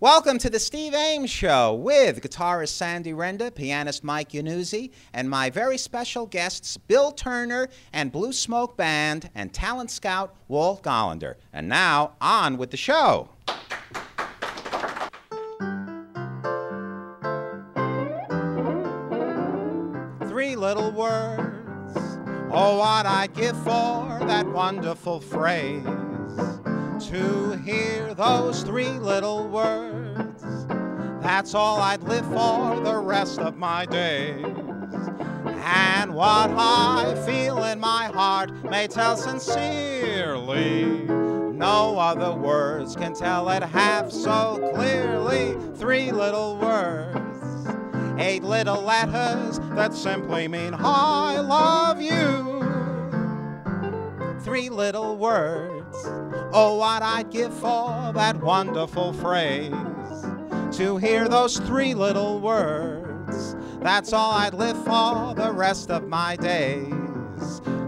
Welcome to the Steve Ames Show with guitarist Sandy Renda, pianist Mike Yanuzzi, and my very special guests Bill Turner and Blue Smoke Band and talent scout Walt Gollender. And now, on with the show. Three little words, oh what I'd give for that wonderful phrase. To hear those three little words, that's all I'd live for the rest of my days. And what I feel in my heart may tell sincerely, no other words can tell it half so clearly. Three little words, 8 little letters that simply mean I love you. Three little words, oh what I'd give for that wonderful phrase. To hear those three little words, that's all I'd live for the rest of my days.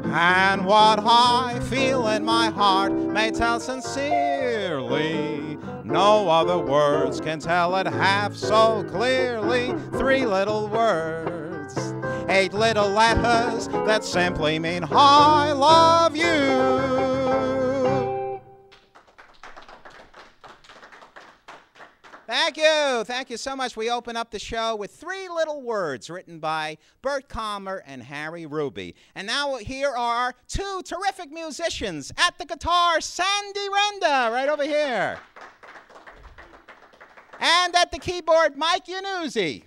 And what I feel in my heart may tell sincerely, no other words can tell it half so clearly. Three little words, 8 little letters that simply mean I love you. Thank you so much. We open up the show with Three Little Words written by Bert Calmer and Harry Ruby. And now here are two terrific musicians. At the guitar, Sandy Renda, right over here. And at the keyboard, Mike Yanuzzi.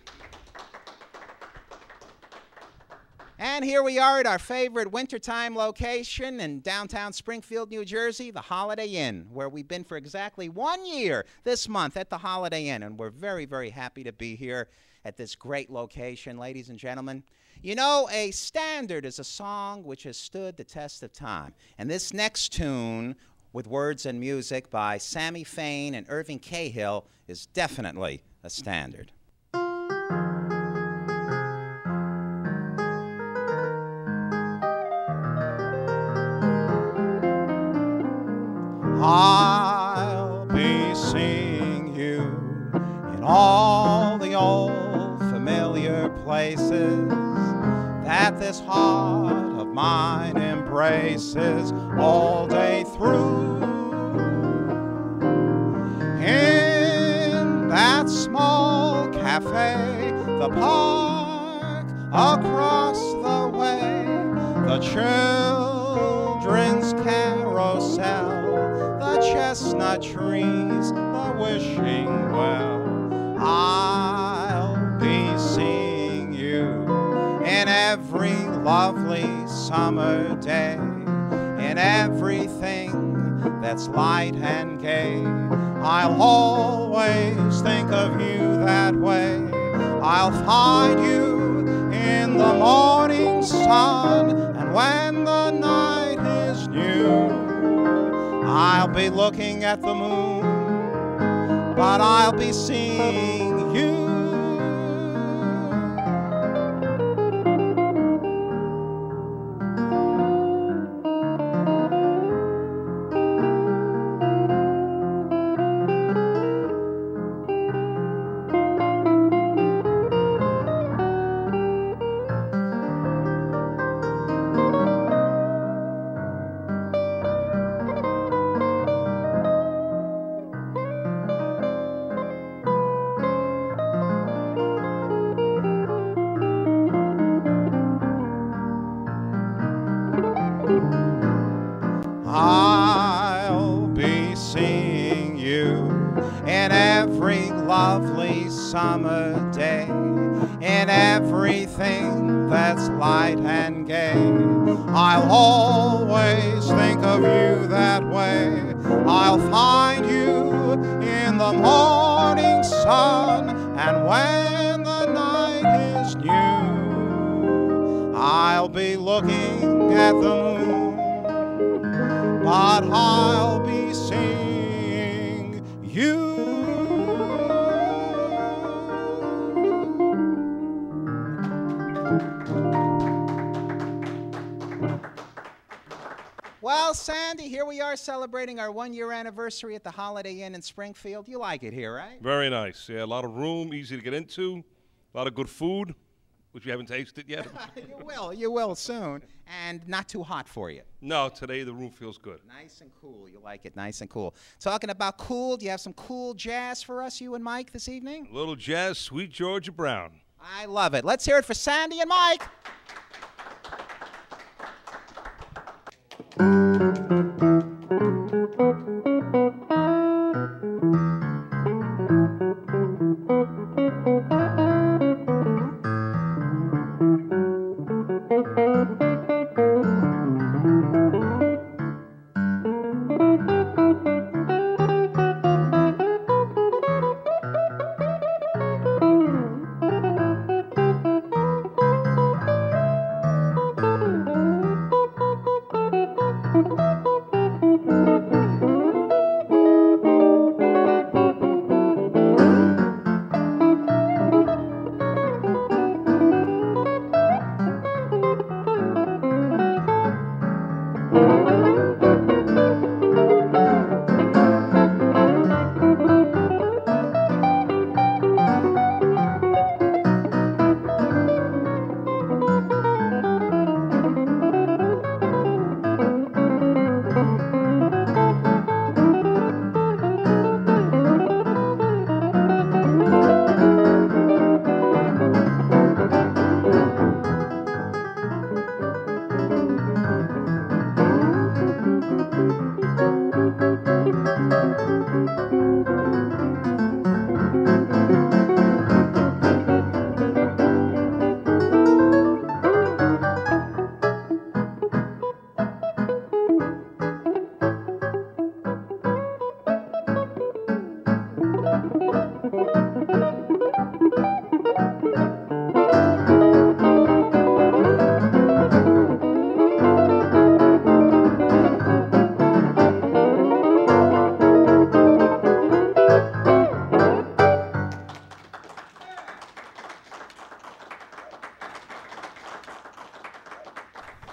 And here we are at our favorite wintertime location in downtown Springfield, New Jersey, the Holiday Inn, where we've been for exactly 1 year this month at the Holiday Inn. And we're very, very happy to be here at this great location, ladies and gentlemen. You know, a standard is a song which has stood the test of time. And this next tune, with words and music by Sammy Fain and Irving Cahill, is definitely a standard. I'll be seeing you in all the old familiar places that this heart of mine embraces all day through. In that small cafe, the park across the way, the children's carousel, the chestnut trees, the wishing well. I'll be seeing you in every lovely summer day, in everything that's light and gay. I'll always think of you that way. I'll find you in the morning sun, and when the night is new, I'll be looking at the moon, but I'll be seeing you. I'll be seeing you in every lovely summer day, in everything that's light and gay. I'll always think of you that way. I'll find you in the morning sun, and when the night is new, I'll be looking at the moon, but I'll be seeing you. Well, Sandy, here we are celebrating our 1-year anniversary at the Holiday Inn in Springfield. You like it here, right? Very nice. Yeah, a lot of room, easy to get into, a lot of good food, which you haven't tasted yet. You will soon, and not too hot for you. No, today the room feels good. Nice and cool. You like it nice and cool. Talking about cool, do you have some cool jazz for us, you and Mike, this evening? A little jazz, Sweet Georgia Brown. I love it. Let's hear it for Sandy and Mike.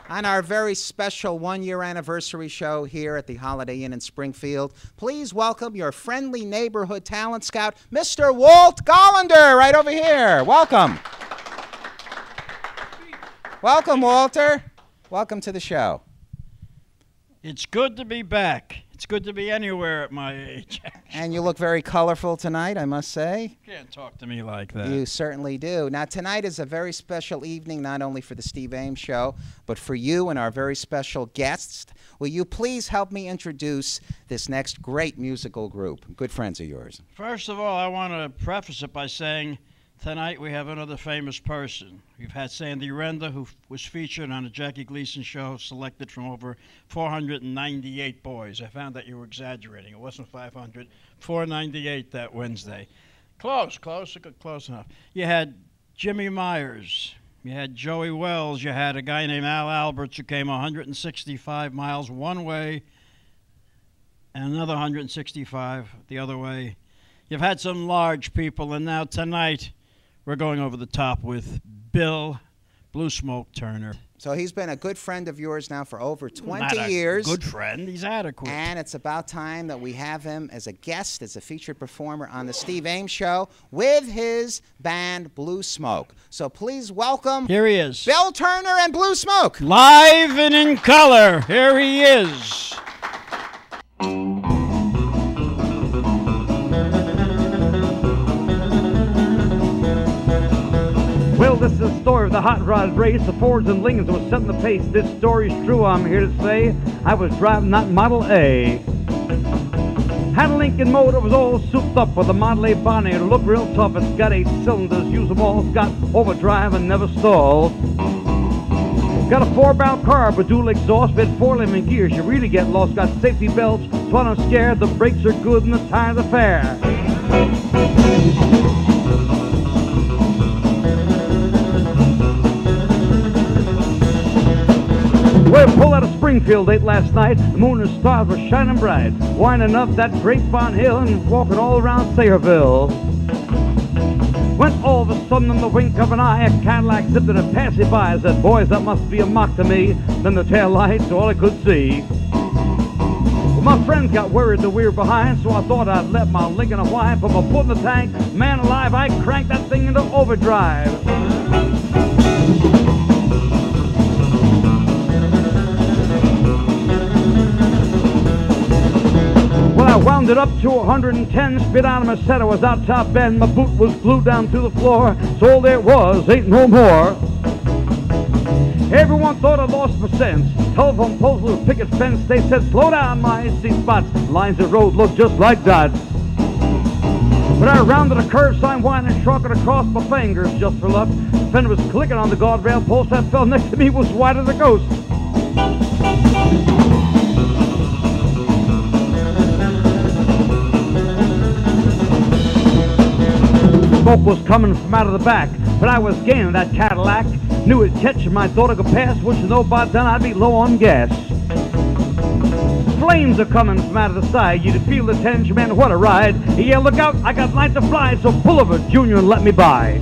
On our very special 1-year anniversary show here at the Holiday Inn in Springfield, please welcome your friendly neighborhood talent scout, Mr. Walt Gollender, right over here. Welcome. Welcome, Walter. Welcome to the show. It's good to be back. It's good to be anywhere at my age. And you look very colorful tonight, I must say. You can't talk to me like that. You certainly do. Now, tonight is a very special evening, not only for the Steve Ames Show, but for you and our very special guests. Will you please help me introduce this next great musical group? Good friends of yours. First of all, I want to preface it by saying tonight we have another famous person. We've had Sandy Render, who was featured on the Jackie Gleason show, selected from over 498 boys. I found that you were exaggerating. It wasn't 500, 498 that Wednesday. Close enough. You had Jimmy Myers. You had Joey Wells. You had a guy named Al Alberts who came 165 miles one way and another 165 the other way. You've had some large people, and now tonight we're going over the top with Bill Blue Smoke Turner. So he's been a good friend of yours now for over 20 Not years. A good friend. He's adequate. And it's about time that we have him as a guest, as a featured performer on the Steve Ames Show with his band Blue Smoke. So please welcome Here he is. Bill Turner and Blue Smoke. Live and in color. Here he is. Well, this is the story of the hot rod race. The Fords and Lincolns was setting the pace. This story's true, I'm here to say. I was driving that Model A. Had a Lincoln motor, was all souped up with a Model A bonnet. It looked real tough. It's got 8 cylinders, use them all. It's got overdrive and never stall. Got a 4-valve carb with dual exhaust with 4-lemon gears. You really get lost. Got safety belts, so I'm scared. The brakes are good and the tires are fair. Well, pulled out of Springfield late last night. The moon and stars were shining bright, winding up that Grapevine Hill and walking all around Sayreville. When all of a sudden, in the wink of an eye, a Cadillac zipped in and passed by. I said, boys, that must be a mock to me. Then the tail lights, all I could see. My friends got worried that we were behind, so I thought I'd let my Lincoln unwind. Put my foot in the tank, man alive, I cranked that thing into overdrive. Well, I wound it up to 110, spit out of my set, I was out top end, my boot was glued down to the floor, so there was, ain't no more. Everyone thought I lost my sense. Telephone poles with a picket fence, they said, slow down, my icy spots. Lines of road look just like dots. But I rounded a curve sign, winding and shrunk it across my fingers just for luck. The fender was clicking on the guardrail post that fell next to me was white as a ghost. Smoke was coming from out of the back, but I was gaining that Cadillac. Knew it catching my thought I could pass, which you know by then I'd be low on gas. Flames are coming from out of the side, you could feel the tension, man, what a ride. He yelled, look out, I got light to fly, so pull over, Junior, and let me by.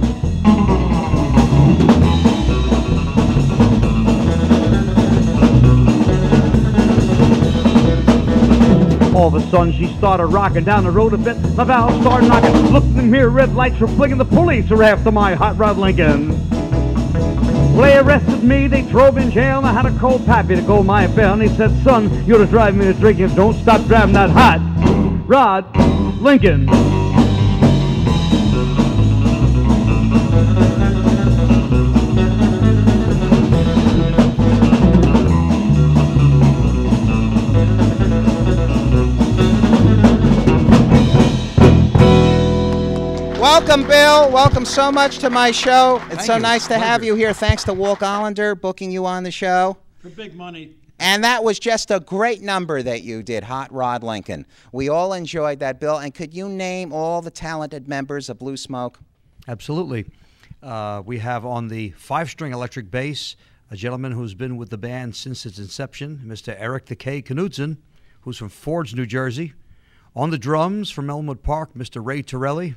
All of a sudden, she started rocking down the road a bit. My valves started knocking. Looked in the mirror, red lights were blinking. The police were after my hot rod Lincoln. Well, they arrested me, they drove in jail, and I had a cold pappy to go my bail. And he said, son, you're to drive me to drinking. Don't stop driving that hot rod Lincoln. Welcome, Bill. Welcome so much to my show. It's Thank so you. nice to have you here. Thanks to Walt Gollender booking you on the show. For big money. And that was just a great number that you did, Hot Rod Lincoln. We all enjoyed that, Bill. And could you name all the talented members of Blue Smoke? Absolutely. We have on the 5-string electric bass a gentleman who's been with the band since its inception, Mr. Eric the K. Knudsen, who's from Forge, New Jersey. On the drums from Elmwood Park, Mr. Ray Torelli.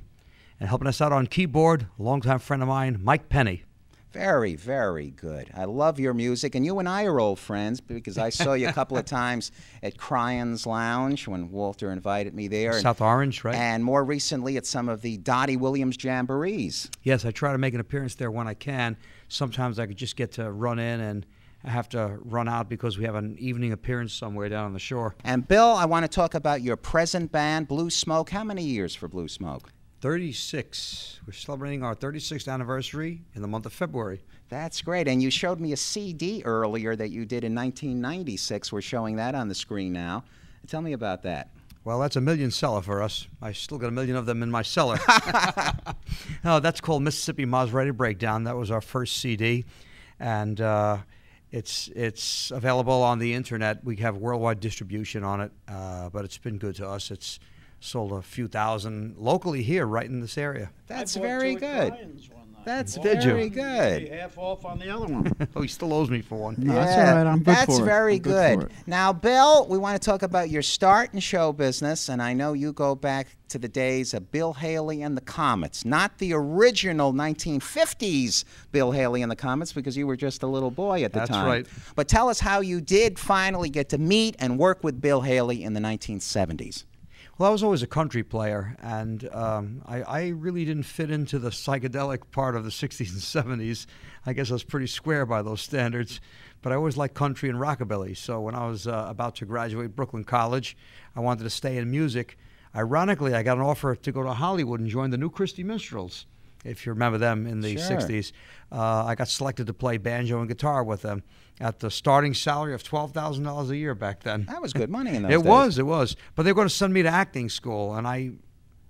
And helping us out on keyboard, a longtime friend of mine, Mike Penny. Very, very good. I love your music, and you and I are old friends because I saw you a couple of times at Cryon's Lounge when Walter invited me there. South Orange, right? And more recently at some of the Dottie Williams Jamborees. Yes, I try to make an appearance there when I can. Sometimes I could just get to run in and I have to run out because we have an evening appearance somewhere down on the shore. And Bill, I want to talk about your present band, Blue Smoke. How many years for Blue Smoke? 36. We're celebrating our 36th anniversary in the month of February. That's great. And you showed me a CD earlier that you did in 1996. We're showing that on the screen now. Tell me about that. Well, that's a million seller for us. I still got a million of them in my cellar. No, that's called Mississippi Maserati Breakdown. That was our first CD. And it's available on the internet. We have worldwide distribution on it, but it's been good to us. It's sold a few thousand locally here, right in this area. That's very good. That's Did very you? good. Half off on the other one. Oh, he still owes me for one. No, that's all right. I'm good That's for it. very I'm good. for it. Now, Bill, we want to talk about your start in show business, and I know you go back to the days of Bill Haley and the Comets, not the original 1950s Bill Haley and the Comets, because you were just a little boy at the That's time. right. But tell us how you did finally get to meet and work with Bill Haley in the 1970s. Well, I was always a country player, and I really didn't fit into the psychedelic part of the 60s and 70s. I guess I was pretty square by those standards, but I always liked country and rockabilly. So when I was about to graduate Brooklyn College, I wanted to stay in music. Ironically, I got an offer to go to Hollywood and join the New Christie Minstrels, if you remember them in the Sure. 60s. I got selected to play banjo and guitar with them at the starting salary of $12,000 a year back then. That was good money in those days. It was. But they were going to send me to acting school, and I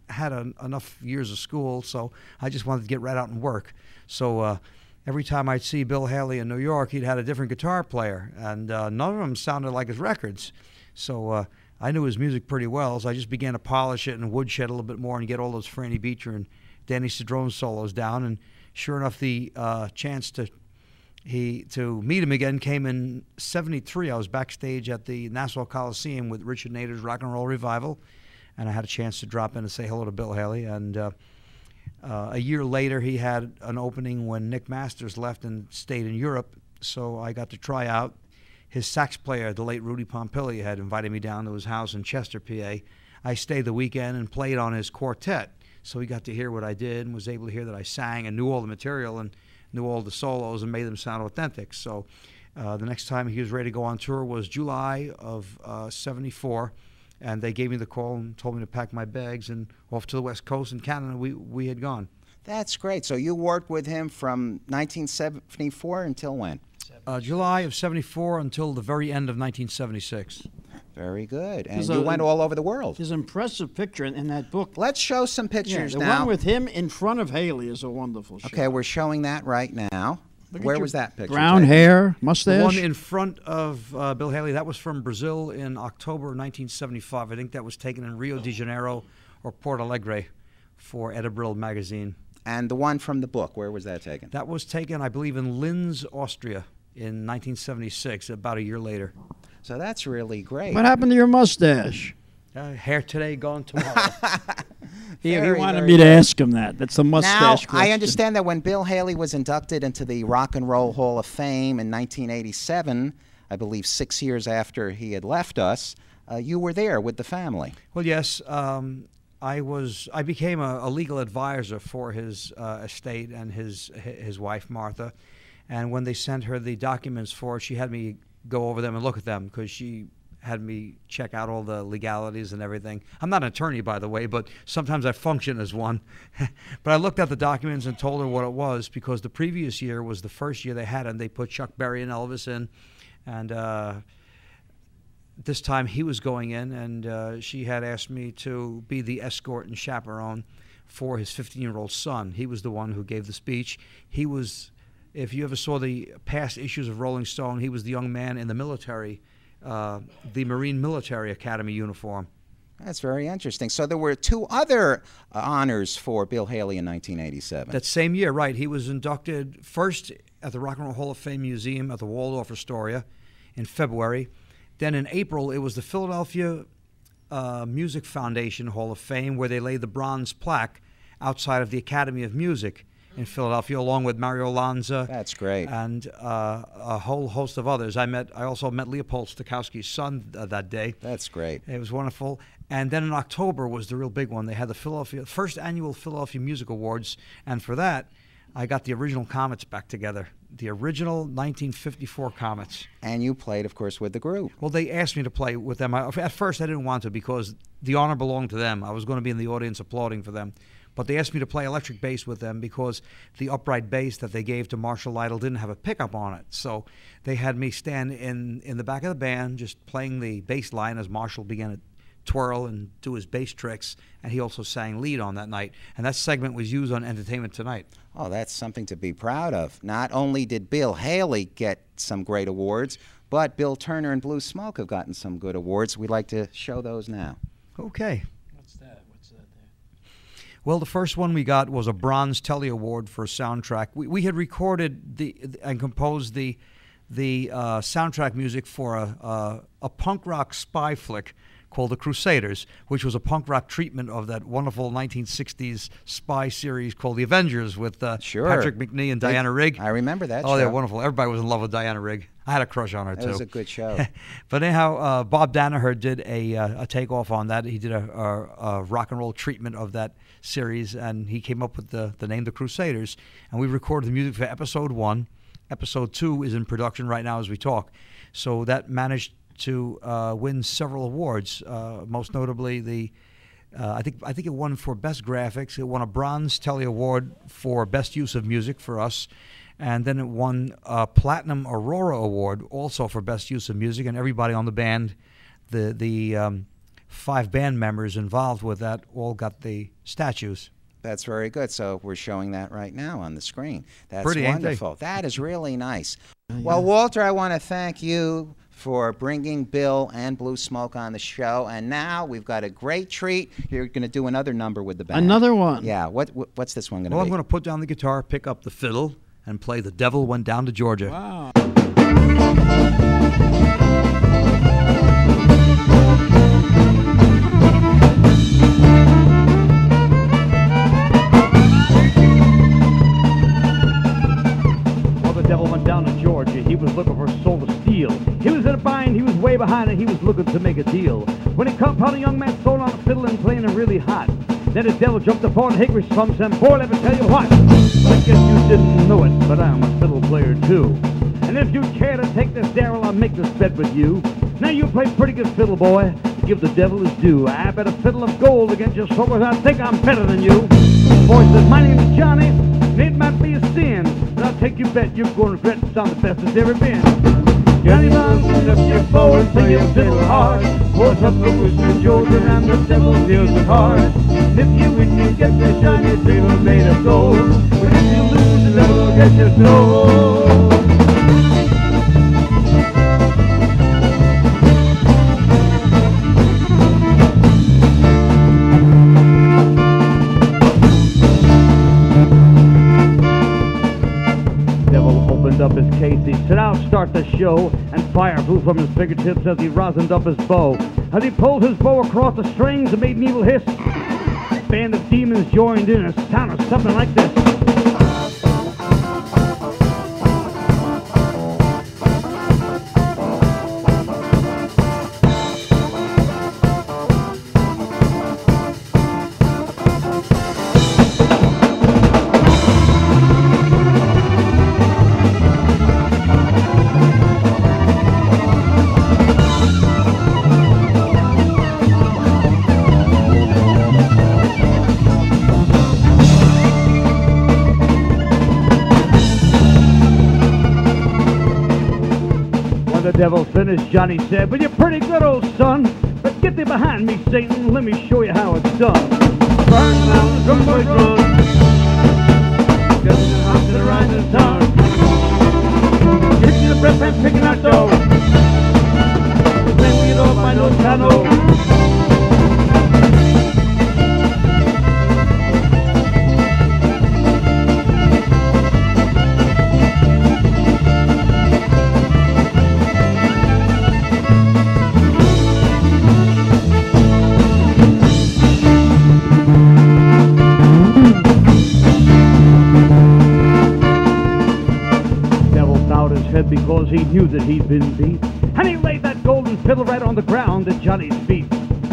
had enough years of school, so I just wanted to get right out and work. So every time I'd see Bill Haley in New York, he'd had a different guitar player, and none of them sounded like his records. So I knew his music pretty well, so I just began to polish it and woodshed a little bit more and get all those Franny Beecher and Danny Cedrone solos down. And sure enough, the chance to meet him again came in '73. I was backstage at the Nassau Coliseum with Richard Nader's Rock and Roll Revival, and I had a chance to drop in and say hello to Bill Haley. And a year later, he had an opening when Nick Masters left and stayed in Europe, so I got to try out. his sax player, the late Rudy Pompili, had invited me down to his house in Chester, PA. I stayed the weekend and played on his quartet. So he got to hear what I did and was able to hear that I sang and knew all the material and knew all the solos and made them sound authentic. So the next time he was ready to go on tour was July of '74, and they gave me the call and told me to pack my bags and off to the West Coast in Canada. We had gone. That's great. So you worked with him from 1974 until when? July of '74 until the very end of 1976. Very good. And you went all over the world. There's an impressive picture in that book. Let's show some pictures the now. one with him in front of Haley is a wonderful shot. Okay, we're showing that right now. Where was that picture? Brown hair, mustache. The one in front of Bill Haley, that was from Brazil in October 1975. I think that was taken in Rio de Janeiro or Porto Alegre for Edibrill magazine. And the one from the book, where was that taken? That was taken, I believe, in Linz, Austria in 1976, about a year later. So that's really great. What happened to your mustache? Hair today, gone tomorrow. He wanted me to ask him that. That's the mustache Now, question. I understand that when Bill Haley was inducted into the Rock and Roll Hall of Fame in 1987, I believe 6 years after he had left us, you were there with the family. Well, yes. I became a legal advisor for his estate and his wife, Martha. And when they sent her the documents for it, she had me go over them and look at them because she had me check out all the legalities and everything. I'm not an attorney, by the way, but sometimes I function as one. But I looked at the documents and told her what it was because the previous year was the first year they had it, and they put Chuck Berry and Elvis in. And this time he was going in, and she had asked me to be the escort and chaperone for his 15-year-old son. He was the one who gave the speech. He was, if you ever saw the past issues of Rolling Stone, he was the young man in the military, the Marine Military Academy uniform. That's very interesting. So there were two other honors for Bill Haley in 1987. That same year, right. He was inducted first at the Rock and Roll Hall of Fame Museum at the Waldorf Astoria in February. Then in April, it was the Philadelphia Music Foundation Hall of Fame where they laid the bronze plaque outside of the Academy of Music in Philadelphia, along with Mario Lanza. That's great. And a whole host of others. I also met Leopold Stokowski's son that day. That's great. It was wonderful. And then in October was the real big one. They had the first annual Philadelphia Music Awards, and for that, I got the original Comets back together, the original 1954 Comets. And you played, of course, with the group. Well, they asked me to play with them. At first, I didn't want to because the honor belonged to them. I was going to be in the audience applauding for them. But they asked me to play electric bass with them because the upright bass that they gave to Marshall Lytle didn't have a pickup on it. So they had me stand in the back of the band just playing the bass line as Marshall began to twirl and do his bass tricks, and he also sang lead on that night. And that segment was used on Entertainment Tonight. Oh, that's something to be proud of. Not only did Bill Haley get some great awards, but Bill Turner and Blue Smoke have gotten some good awards. We'd like to show those now. Okay. What's that there? Well, the first one we got was a Bronze Telly Award for a soundtrack. We had recorded and composed the soundtrack music for a punk rock spy flick called The Crusaders, which was a punk rock treatment of that wonderful 1960s spy series called The Avengers with Patrick McNee and Diana Rigg. I remember that show. Oh, they're wonderful. Everybody was in love with Diana Rigg. I had a crush on her, too. It was a good show. But anyhow, Bob Danaher did a takeoff on that. He did a rock and roll treatment of that series, and he came up with the name The Crusaders. And we recorded the music for Episode 1. Episode 2 is in production right now as we talk. So that managed to win several awards, most notably I think it won for Best Graphics. It won a Bronze Telly Award for Best Use of Music for us. And then it won a Platinum Aurora Award also for Best Use of Music. And everybody on the band, the 5 band members involved with that, all got the statues. That's very good. So we're showing that right now on the screen. That's pretty, wonderful. That is really nice. Well, Walter, I want to thank you for bringing Bill and Blue Smoke on the show. And now we've got a great treat. You're going to do another number with the band. Another one? Yeah. What's this one going to be? Well, I'm going to put down the guitar, pick up the fiddle, and play The Devil Went Down to Georgia. Wow. Well, the devil went down to Georgia. He was looking for a soul to of steel. He was in a bind, he was way behind, and he was looking to make a deal. When he come upon a young man sewing on a fiddle and playing him really hot. Then his devil jumped upon hickory stumps and boy, let me tell you what. I guess you didn't know it, but I'm a fiddle player too. And if you care to take this Darrell, I'll make this bet with you. Now you play pretty good fiddle, boy. Give the devil his due. I bet a fiddle of gold against your soul, I think I'm better than you. The boy said, my name is Johnny, and it might be a sin, but I'll take your bet you're going to regret to sound the best that's ever been. Johnny Long, lift your bow and play your fiddle hard. Horse up the Western Georgia and the devil deals it hard. And if you win, you get the shiny fiddle made of gold. But if you lose, the devil will get your soul. Up his case, he said, I'll start the show, and fire flew from his fingertips as he rosined up his bow. As he pulled his bow across the strings and made an evil hiss, a band of demons joined in and sounded something like this. The devil finished, Johnny said, but you're pretty good, old son. But get thee behind me, Satan, let me show you how it's done. Burn the mountains, drum boys run. Get to the house of the rising sun. Kicking the breath and picking our dough. Then we get off by no channel. Because he knew that he'd been beat, and he laid that golden fiddle right on the ground at Johnny's feet.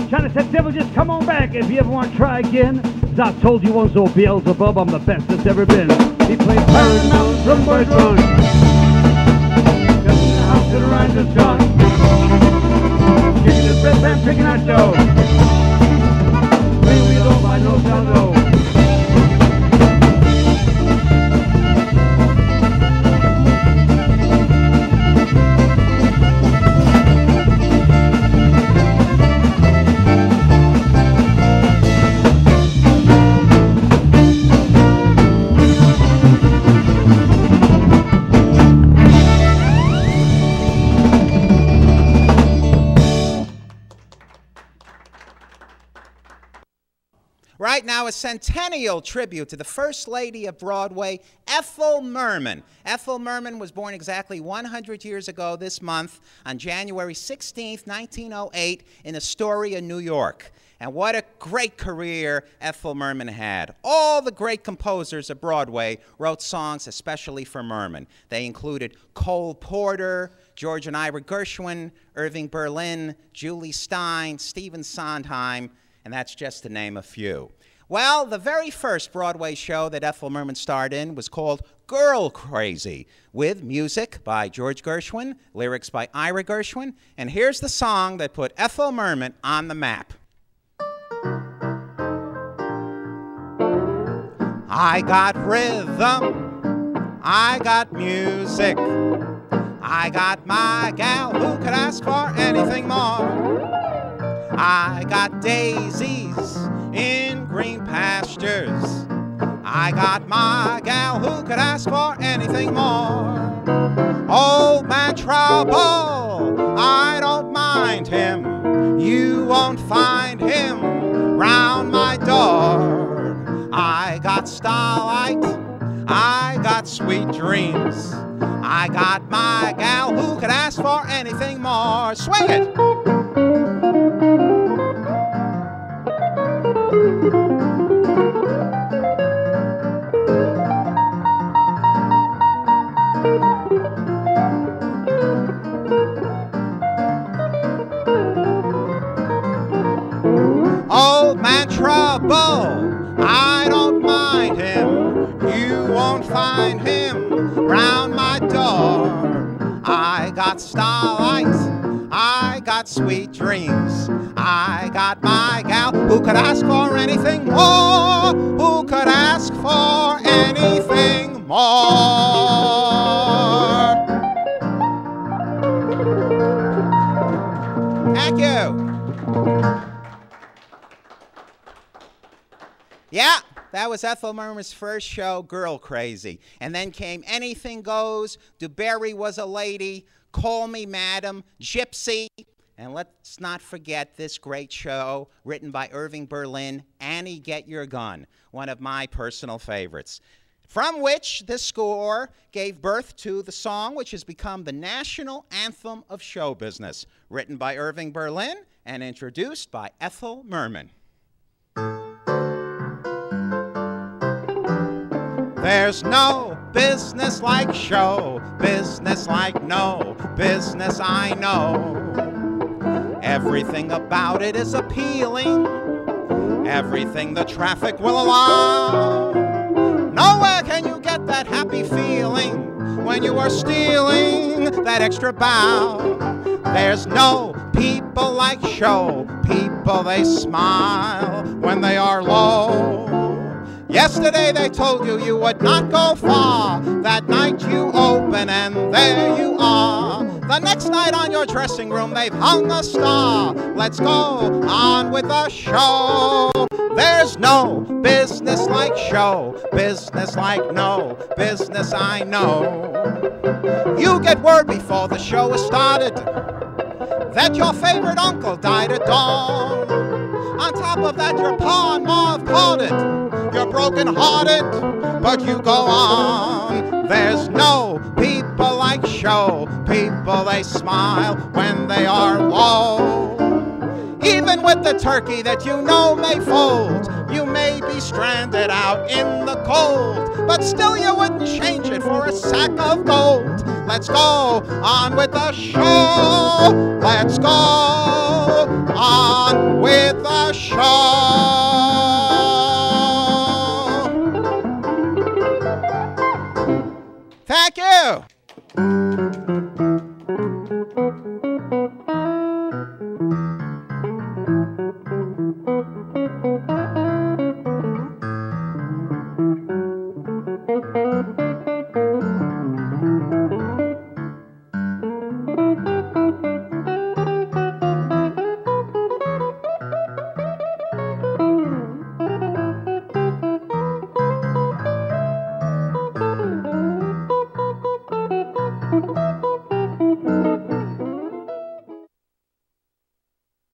Johnny said, devil, just come on back if you ever want to try again. As I told you once, old Beelzebub, I'm the best that's ever been. He played Pirate Mountain, Drum Boys Run. Just in the house of the rising sun. Kicking the breath and picking our dough. We don't buy no dough. Right now, a centennial tribute to the First Lady of Broadway, Ethel Merman. Ethel Merman was born exactly 100 years ago this month on January 16, 1908, in Astoria, New York. And what a great career Ethel Merman had. All the great composers of Broadway wrote songs especially for Merman. They included Cole Porter, George and Ira Gershwin, Irving Berlin, Julie Stein, Stephen Sondheim, and that's just to name a few. Well, the very first Broadway show that Ethel Merman starred in was called Girl Crazy, with music by George Gershwin, lyrics by Ira Gershwin, and here's the song that put Ethel Merman on the map. I got rhythm, I got music, I got my gal, who could ask for anything more? I got daisies in green pastures, I got my gal, who could ask for anything more? Old man Trouble, I don't mind him, you won't find him round my door. I got starlight, I got sweet dreams, I got my gal, who could ask for anything more? Swing it! trouble, I don't mind him. You won't find him round my door. I got starlight, I got sweet dreams, I got my gal. Who could ask for anything more? Who could ask for anything more? Thank you. Yeah, that was Ethel Merman's first show, Girl Crazy. And then came Anything Goes, DuBarry Was a Lady, Call Me Madam, Gypsy. And let's not forget this great show written by Irving Berlin, Annie Get Your Gun, one of my personal favorites, from which this score gave birth to the song which has become the national anthem of show business, written by Irving Berlin and introduced by Ethel Merman. There's no business like show, business like no business I know. Everything about it is appealing, everything the traffic will allow. Nowhere can you get that happy feeling when you are stealing that extra bow. There's no people like show, people they smile when they are low. Yesterday they told you you would not go far. That night you open and there you are. The next night on your dressing room they've hung a star. Let's go on with the show. There's no business like show, business like no business I know. You get word before the show is started that your favorite uncle died at dawn. On top of that, your pa and ma have called it. You're broken-hearted, but you go on. There's no people like show, people they smile when they are low. Even with the turkey that you know may fold, you may be stranded out in the cold, but still you wouldn't change it for a sack of gold. Let's go on with the show. Let's go on with the show. Thank you.